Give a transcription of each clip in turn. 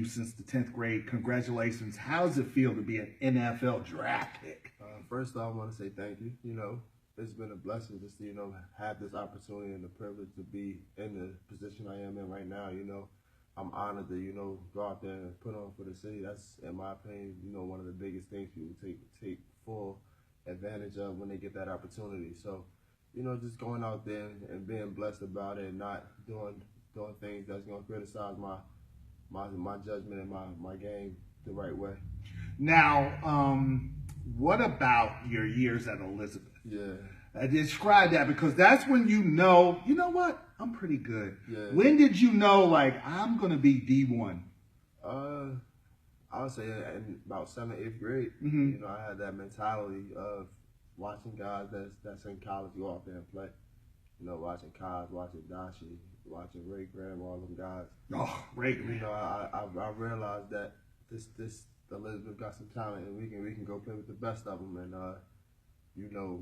since the 10th grade. Congratulations. How does it feel to be an NFL draft pick? First off, I want to say thank you. It's been a blessing just to, have this opportunity and the privilege to be in the position I am in right now. I'm honored to, go out there and put on for the city. That's, in my opinion, one of the biggest things people take full advantage of when they get that opportunity. So, just going out there and being blessed about it and not doing things that's going to criticize my judgment and my game the right way. Now, what about your years at Elizabeth? Yeah. Describe that, because that's when you know what? I'm pretty good. Yeah. When did you know, like, I'm going to be D1? I would say in about 7th, 8th grade. Mm-hmm. I had that mentality of watching guys that's in college go out there and play. Watching Kaz, watching Dashi, watching Ray Graham, all them guys. Oh, Ray Graham. I realized that this Elizabeth got some talent, and we can go play with the best of them. And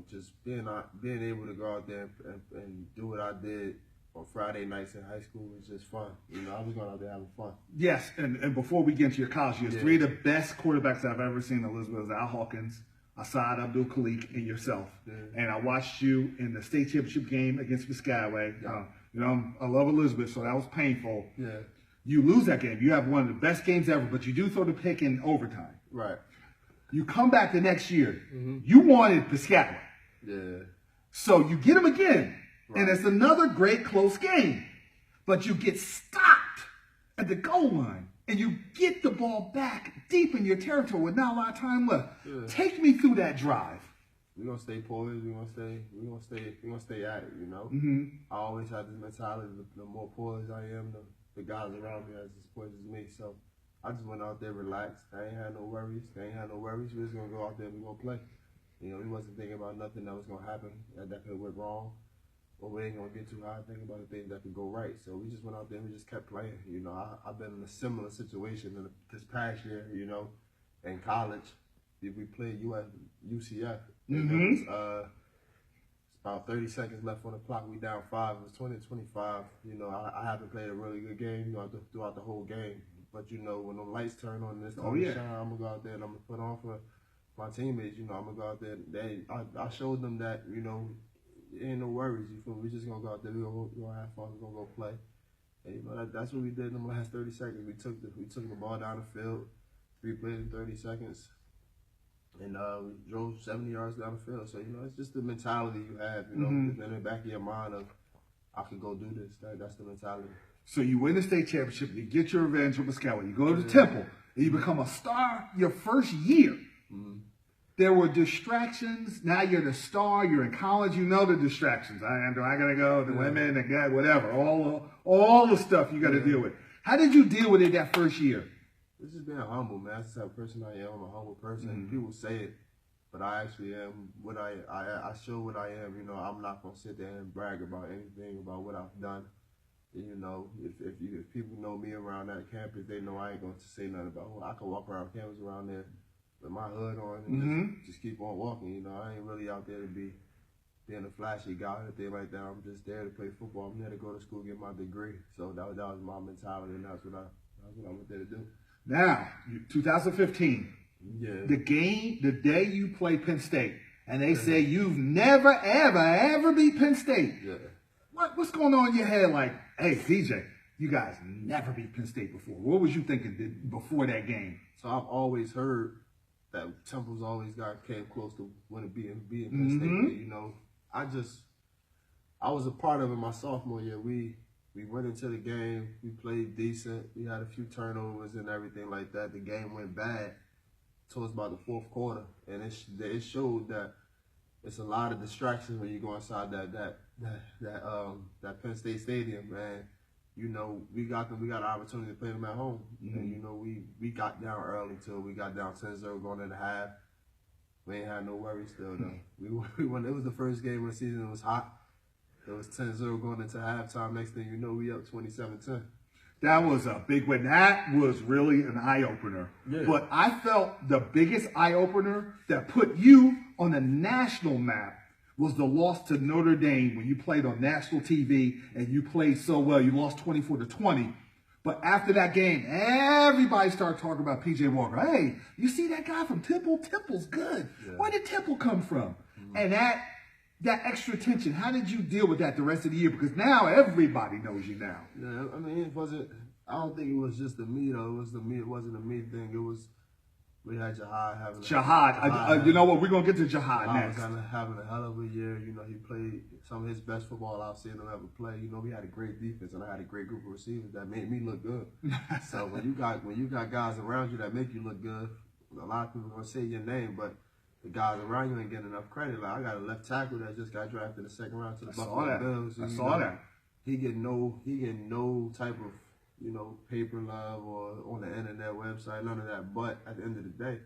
just being able to go out there and do what I did on Friday nights in high school was just fun. I was going out there having fun. Yes, and before we get into your college years, three of the best quarterbacks I've ever seen in Elizabeth was Al Hawkins, Asad Abdul-Khalik, and yourself. Yeah. And I watched you in the state championship game against Piscataway. Yeah. I love Elizabeth, so that was painful. Yeah. You lose that game. You have one of the best games ever, but you do throw the pick in overtime. Right. You come back the next year. Mm-hmm. You wanted Piscataway. Yeah. So you get him again. Right. And it's another great close game. But you get stopped at the goal line. And you get the ball back deep in your territory with not a lot of time left. Yeah. Take me through that drive. We're gonna stay poised. We're gonna stay at it. Mm-hmm. I always have this mentality: the more poised I am, the guys around me are as poised as me. So I just went out there relaxed. I ain't had no worries. We're just gonna go out there and we're gonna play. We wasn't thinking about nothing that was gonna happen that could have went wrong, or we ain't gonna get too high thinking about the things that could go right. So we just went out there and we just kept playing. I've been in a similar situation this past year. In college, we played UCF. Mm-hmm. It was about 30 seconds left on the clock. We down 5. It was 20-25. I haven't played a really good game throughout the whole game. But when the lights turn on and it's time to shine, I'm gonna go out there and I'm gonna put on for my teammates. I'm gonna go out there. I showed them that it ain't no worries. You feel me? We just gonna go out there. We gonna have fun. We gonna go play. And that's what we did in the last 30 seconds. We took the ball down the field. 3 plays in 30 seconds. And we drove 70 yards down the field. So, it's just the mentality you have, Mm-hmm. in the back of your mind of, I could go do this. That's the mentality. So you win the state championship, you get your revenge with Piscataway, you go to the Temple, and you become a star your first year. Mm-hmm. There were distractions. Now you're the star. You're in college. You know the distractions. I gotta go. The women, the guy, whatever. All the stuff you got to deal with. How did you deal with it that first year? It's just being humble, man. That's the type of person I am. I'm a humble person. Mm-hmm. People say it, but I actually am what I show what I am. I'm not gonna sit there and brag about anything about what I've done. If people know me around that campus, they know I ain't gonna say nothing about. I can walk around campus around there with my hood on and just keep on walking. I ain't really out there to be being a flashy guy or anything like that. I'm just there to play football. I'm there to go to school, get my degree. So that was my mentality, and that's what I went there to do. Now, 2015, Yeah. the day you play Penn State, and they say you've never, ever beat Penn State. Yeah. What's going on in your head? Like, hey, DJ, you guys never beat Penn State before. What was you thinking before that game? So I've always heard that Temple's always came close to being Penn State. But, I was a part of it my sophomore year. We went into the game. We played decent. We had a few turnovers and everything like that. The game went bad towards about the fourth quarter, and it showed that it's a lot of distractions when you go inside that Penn State stadium, man. We got an opportunity to play them at home, and we got down early till we got down 10-0 going into half. We ain't had no worries still though. We won. It was the first game of the season. It was hot. It was 10-0 going into halftime. Next thing you know, we up 27-10. That was a big win. That was really an eye-opener. Yeah. But I felt the biggest eye-opener that put you on the national map was the loss to Notre Dame when you played on national TV and you played so well. You lost 24-20. But after that game, everybody started talking about P.J. Walker. Hey, you see that guy from Temple? Temple's good. Yeah. Where did Temple come from? And that extra tension, how did you deal with that the rest of the year? Because now everybody knows you now. Yeah, I mean, it wasn't. I don't think it was just the me though. It was the me. It wasn't a me thing. It was. We had Jihad having. Jihad. You know what? We're gonna get to Jihad I next. was having a hell of a year. You know, he played some of his best football I've seen him ever play. You know, we had a great defense, and I had a great group of receivers that made me look good. So when you got guys around you that make you look good, a lot of people are gonna say your name, but the guys around you ain't getting enough credit. Like I got a left tackle that just got drafted in the second round to the Buffalo Bills. I saw that. He get no type of paper love or on the internet website, none of that. But at the end of the day,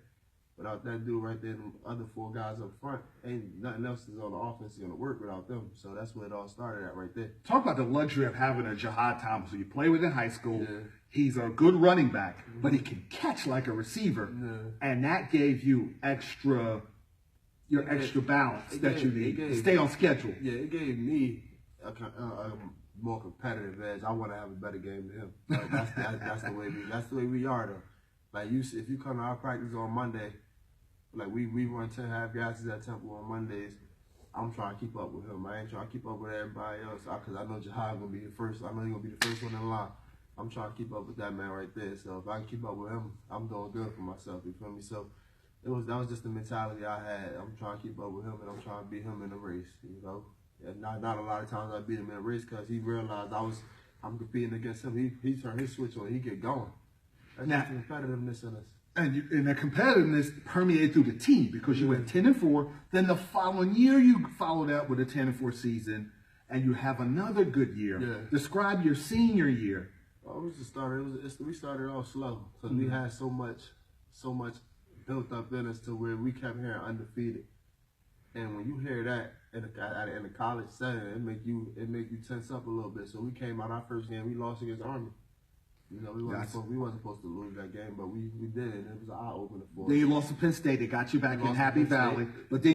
without that dude right there, the other four guys up front, ain't nothing else is on the offense going to work without them. So that's where it all started at right there. Talk about the luxury of having a Jihad Thomas. You play with in high school. Yeah. He's a good running back, but he can catch like a receiver. Yeah. And that gave you extra balance that you need to stay on schedule. Yeah, it gave me a more competitive edge. I want to have a better game than him. Like, that's the way we are though. Like if you come to our practice on Monday, like we run 10 half gases at Temple on Mondays. I'm trying to keep up with him. I ain't trying to keep up with everybody else because I know Jihad gonna be the first. I know he's gonna be the first one in line. I'm trying to keep up with that man right there. So if I can keep up with him, I'm doing good for myself. You feel me? So that was just the mentality I had. I'm trying to keep up with him and I'm trying to beat him in the race. You know, and not a lot of times I beat him in a race because he realized I'm competing against him. He turned his switch on. He get going. That's just the competitiveness in us. And the competitiveness permeated through the team because you went 10-4. Then the following year you followed up with a 10-4 season, and you have another good year. Yeah. Describe your senior year. Well, we started off slow because we had so much built up in us to where we kept hearing undefeated. And when you hear that in a college setting, it make you tense up a little bit. So we came out our first game, we lost against Army. You know, we wasn't supposed to lose that game, but we did, and it was an eye opener for us. Then you lost to Penn State. They got you back in Happy Valley, but then